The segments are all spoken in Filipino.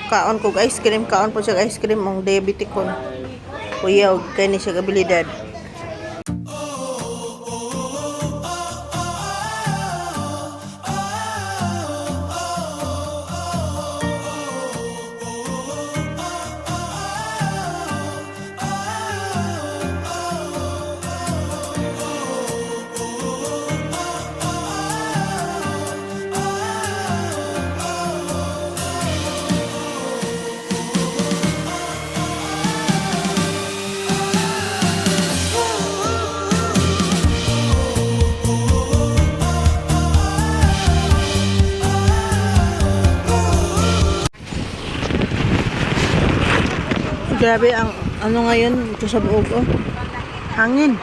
Kaon kog ice cream, kaon po siya ice cream mong diabetic kon. Kuya og kay ni siya abilidad. Grabe ang ano ngayon ito sa buog oh. Hangin.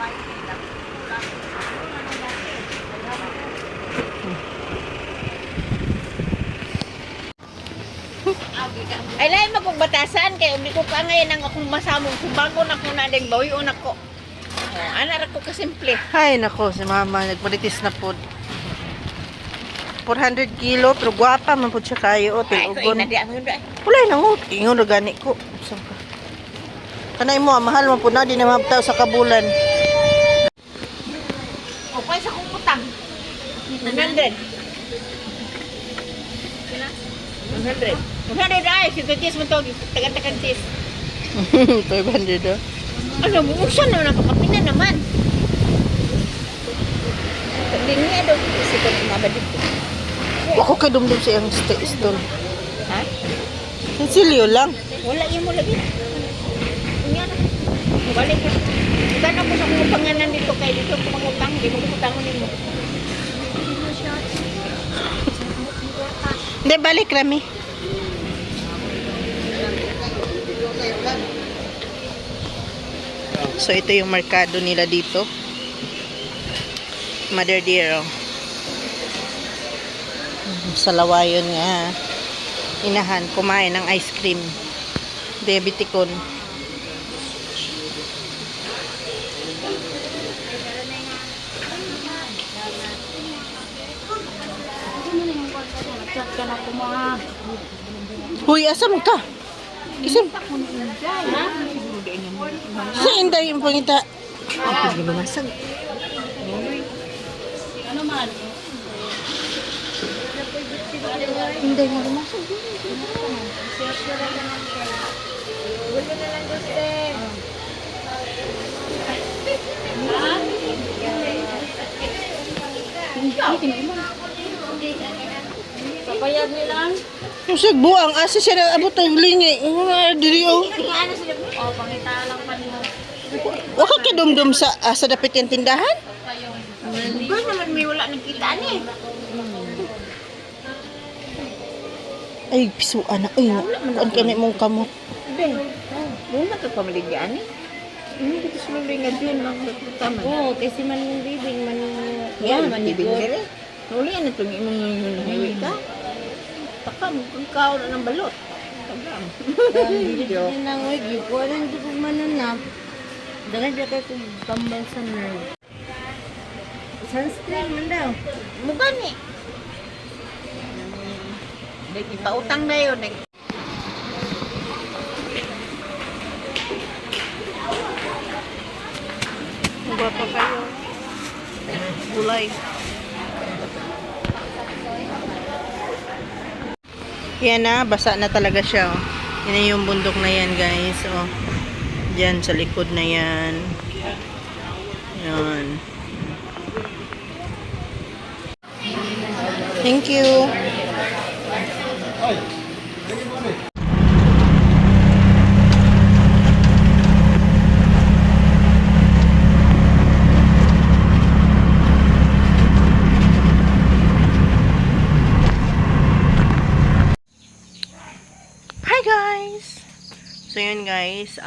Ay lain magbatasan kay umi ko pa ngayon ang akong masamong bago na ko na ding bawi una ko. Oh, ana ra ko ka simple. Ay nako si mama nagpalitis na pod. 400 kilo pero gwapa man pod siya kayo oh, tilugon. Ay, na di Wala na ngut, ingon na gani ko. Saan ka? Kanay mo, mahal mo po na, di na mabtaw sa kabulan. O, kaya sa kong utang. 100. 100 ay, si cheese mo to, taga-tagang cheese. 500 oh. Ano, buksan naman, napakapina naman. Hindi niya daw, kasi ko mabadip ko. Ako kay dumdum sa iyang stone. Ha? Sinsilyo lang. Wala yung mo lagi. Kunya na. Balik ka. Itan ako sa mga panganan dito kay dito kung magutang, di mo gutangon mo. Hindi, balik Rami. So, ito yung merkado nila dito. Mother dear, oh. Sa lawayon nga. Inahan, kumain ng ice cream. Diabeticon. Huy, asa mo ka? Kisip. Sa inday yung pangita. Ako lumasag. Ano man? Inday mo lumasag. Wala na lang gusto. Papayag nilang. Musig buang asa siya na abot ang lingi. Diri oh. Ano sila? Oh, pangita lang pa niyo. Waka ka dumdum sa asa dapit yung tindahan? Bugay naman may wala nang kita ni. Ay, pisuan na. Ay, ang kami mong kamot. Be. Doon na ka pamaligyan ni. Hindi ko sululoy nga dyan lang tama. Oo, kasi man yung bibing, man yung... Yan, manibig dire. Nuli yan itong imong yung highway ka. Taka, magkakaw na ng balot. Tagam. Hindi na nga, yung ko lang di ko mananap. Dahil di ka kung kambal sa nerve. Sunscreen man daw. Mugani. Dahil ipautang na yun. Diba pa kayo? Gulay. Yan na, basa na talaga siya. Oh. Yan na yung bundok na yan, guys. Oh. Diyan sa likod na yan. Yan. Thank you. Hi guys! So yun guys,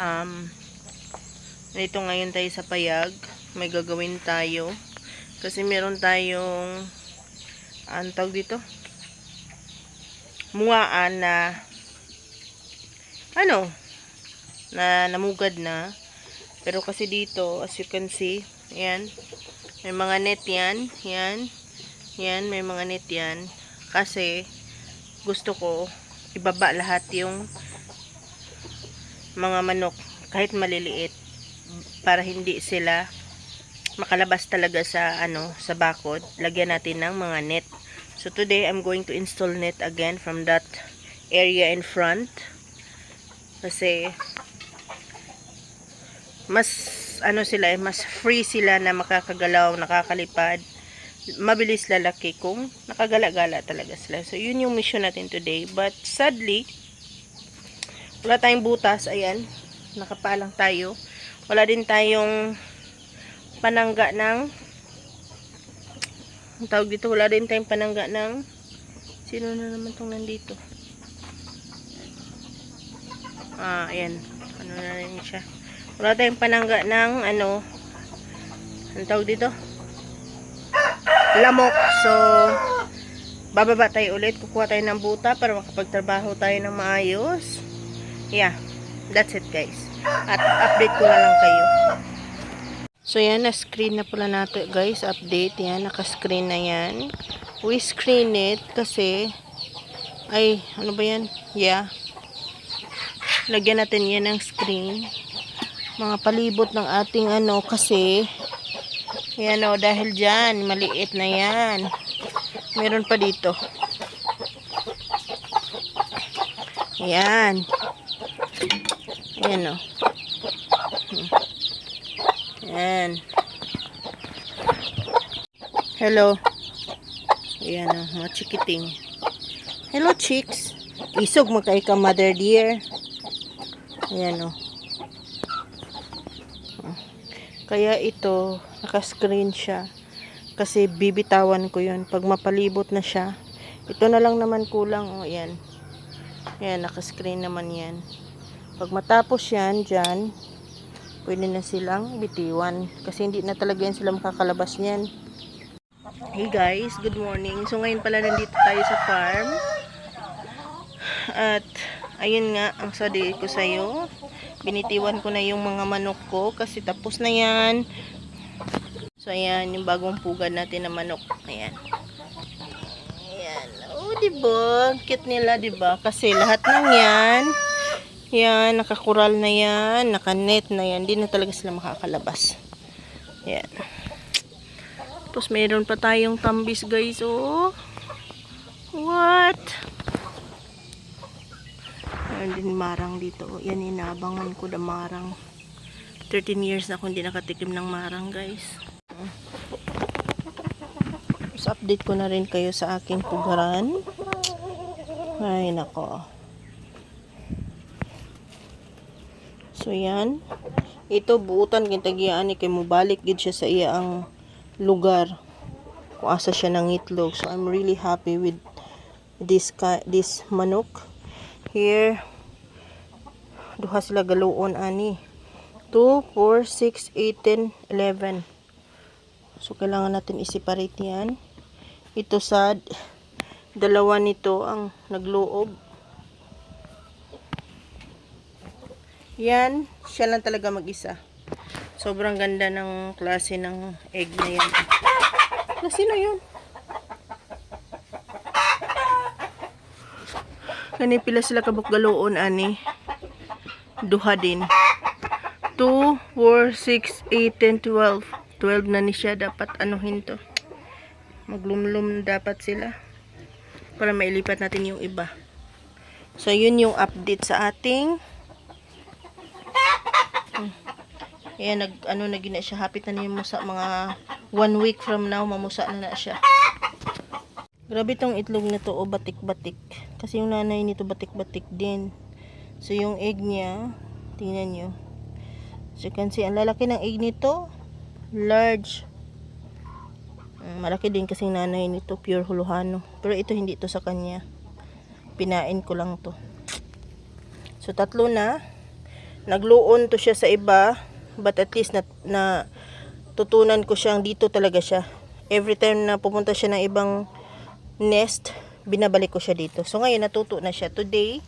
dito ngayon tayo sa Payag. May gagawin tayo. Kasi meron tayong ang tawag dito? Muaan na ano? Na namugad na. Pero kasi dito, as you can see, ayan. May mga net yan. Yan. Yan, may mga net yan. Kasi gusto ko ibaba lahat yung mga manok kahit maliliit para hindi sila makalabas talaga sa sa bakod. Lagyan natin ng mga net. So today I'm going to install net again from that area in front kasi mas sila mas free sila na makakagalaw, nakakalipad, mabilis lalaki kung nakagala-gala talaga sila. So yun yung mission natin today, but sadly wala tayong butas. Ayan, nakapalang tayo. Wala din tayong panangga ng ang tawag dito, wala din tayong panangga ng sino na naman tong nandito. Ayan, ano na rin siya. Wala tayong panangga ng ang tawag dito, lamok. So bababa tayo ulit, kukuha tayo ng buta para makapagtrabaho tayo ng maayos. Yeah, that's it guys. At update ko na lang kayo. So yan, na-screen na pala natin guys. Update yan, naka-screen na yan. We screen it kasi ano ba yan? Yeah. Lagyan natin yan ng screen. Mga palibot ng ating kasi yan dahil dyan, maliit na yan. Meron pa dito. Yan. Ayan Ayan. Hello. Ayan mga chikiting. Hello chicks. Isog magkay ka mother dear. Ayan Kaya ito, naka-screen siya. Kasi bibitawan ko yun. Pag mapalibot na siya. Ito na lang naman kulang. Ayan. Ayan, naka-screen naman yan. Pag matapos yan, dyan, pwede na silang bitiwan. Kasi hindi na talaga yan sila makakalabas niyan. Hey guys, good morning. So ngayon pala nandito tayo sa farm. At ayun nga, ang sabi ko sa'yo, binitiwan ko na yung mga manok ko kasi tapos na yan. So ayan, yung bagong pugad natin na manok. Ayan. Ayan. Oh, diba? Cute nila, diba? Kasi lahat ng yan, nakakural na yan, nakanet na yan. Hindi na talaga sila makakalabas. Yan. Tapos mayroon pa tayong tambis guys, oh. What? Mayroon din marang dito. Oh. Yan, inabangan ko na marang. 13 years na akong hindi nakatikim ng marang guys. Tapos update ko na rin kayo sa aking pugaran. Ay, nako. So yan, ito buutan gintagiyaan ni kay mubalik gid siya sa iya ang lugar kung asa siya nang itlog. So I'm really happy with this manok. Here duha sila galuon ani. 2, 4, 6, 8, 10, 11. So kailangan natin i-separate yan. Ito sa dalawa nito ang nagloob. Yan, siya lang talaga mag-isa. Sobrang ganda ng klase ng egg na yan. Sino yun? Kani pila sila kabuk galoon ani. Duha din. 2, 4, 6, 8, 10, 12. 12 na ni siya. Dapat anuhin to. Maglumlum dapat sila. Para mailipat natin yung iba. So, yun yung update sa ating ayan, na gina siya. Hapit na niya musa. Mga 1 week from now, mamusa na siya. Grabe tong itlog na to, batik-batik. Kasi yung nanay nito batik-batik din. So, yung egg niya, tingnan nyo. So, you can see, ang lalaki ng egg nito, large. Malaki din kasing nanay nito, pure Huluhano. Pero ito, hindi ito sa kanya. Pinain ko lang to. So, 3 na. Nagluon to siya sa iba. But at least na tutunan ko siyang dito talaga siya. Every time na pupunta siya ng ibang nest, binabalik ko siya dito. So ngayon natuto na siya. Today,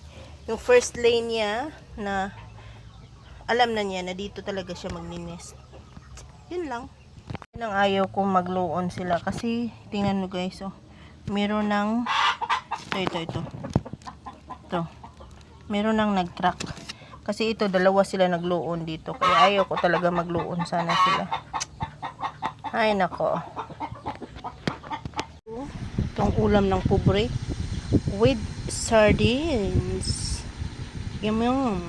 yung first lane niya na alam na niya na dito talaga siya magninest. Yun lang. Yun ang ayaw kong magluon sila kasi tingnan mo guys, oh. Meron ng ito. ito. Meron nang nag-crack. Kasi ito, dalawa sila nagluon dito. Kaya ayaw ko talaga magluon sana sila. Ay, nako. Itong ulam ng pobre. With sardines. Yum, yum.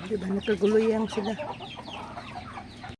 Diba nagkaguluyang sila.